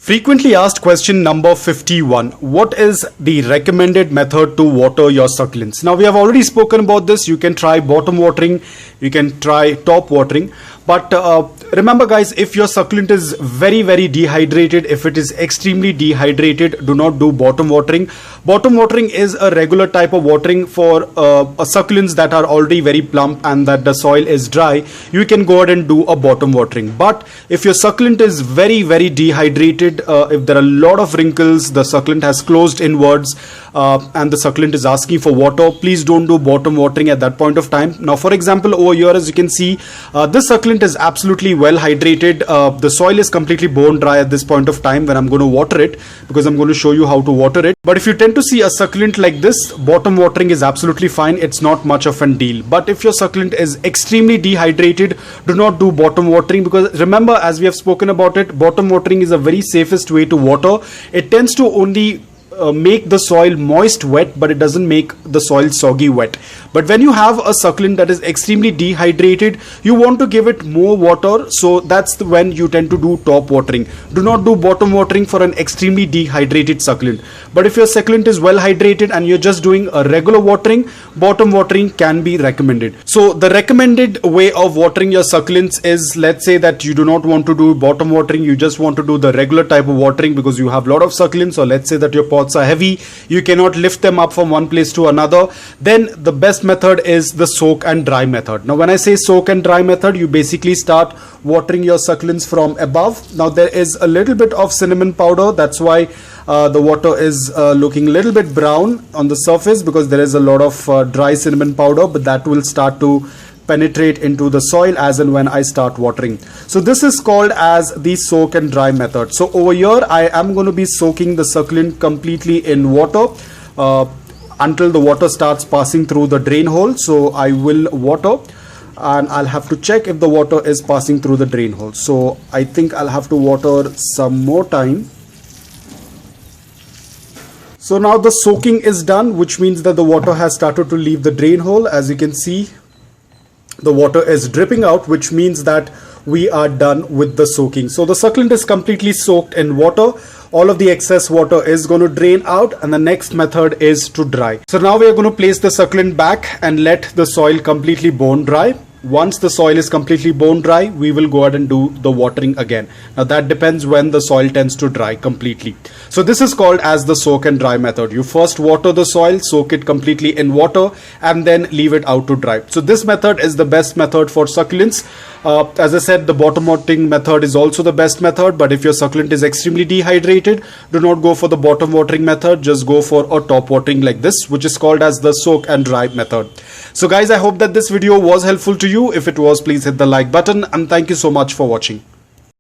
Frequently asked question number 51. What is the recommended method to water your succulents? Now we have already spoken about this. You can try bottom watering, you can try top watering. But remember guys, if your succulent is very dehydrated, if it is extremely dehydrated, do not do bottom watering. Bottom watering is a regular type of watering for succulents that are already very plump and that the soil is dry. You can go ahead and do a bottom watering. But if your succulent is very dehydrated, if there are a lot of wrinkles, the succulent has closed inwards and the succulent is asking for water, please don't do bottom watering at that point of time. Now for example, over here as you can see, this succulent is absolutely well hydrated. The soil is completely bone dry at this point of time when I'm going to water it, because I'm going to show you how to water it. But if you tend to see a succulent like this, bottom watering is absolutely fine. It's not much of a deal. But if your succulent is extremely dehydrated, do not do bottom watering, because remember, as we have spoken about it, bottom watering is a very safest way to water. It tends to only make the soil moist wet, but it doesn't make the soil soggy wet. But when you have a succulent that is extremely dehydrated, you want to give it more water, so that's when you tend to do top watering. Do not do bottom watering for an extremely dehydrated succulent. But if your succulent is well hydrated and you're just doing a regular watering, bottom watering can be recommended. So the recommended way of watering your succulents is, let's say that you do not want to do bottom watering, you just want to do the regular type of watering because you have a lot of succulents, or let's say that your pots are heavy, you cannot lift them up from one place to another, then the best method is the soak and dry method. Now when I say soak and dry method, you basically start watering your succulents from above. Now there is a little bit of cinnamon powder, that's why the water is looking a little bit brown on the surface, because there is a lot of dry cinnamon powder, but that will start to penetrate into the soil as and when I start watering. So this is called as the soak and dry method. So over here I am going to be soaking the succulent completely in water until the water starts passing through the drain hole. So I will water and I'll have to check if the water is passing through the drain hole. So I think I'll have to water some more time. So now the soaking is done, which means that the water has started to leave the drain hole. As you can see, the water is dripping out, which means that we are done with the soaking. So the succulent is completely soaked in water. All of the excess water is going to drain out, and the next method is to dry. So now we are going to place the succulent back and let the soil completely bone dry. Once the soil is completely bone dry, we will go ahead and do the watering again. Now that depends when the soil tends to dry completely. So this is called as the soak and dry method. You first water the soil, soak it completely in water, and then leave it out to dry. So this method is the best method for succulents. As I said, the bottom watering method is also the best method, but if your succulent is extremely dehydrated, do not go for the bottom watering method, just go for a top watering like this, which is called as the soak and dry method. So guys, I hope that this video was helpful to you. If it was, please hit the like button, and thank you so much for watching.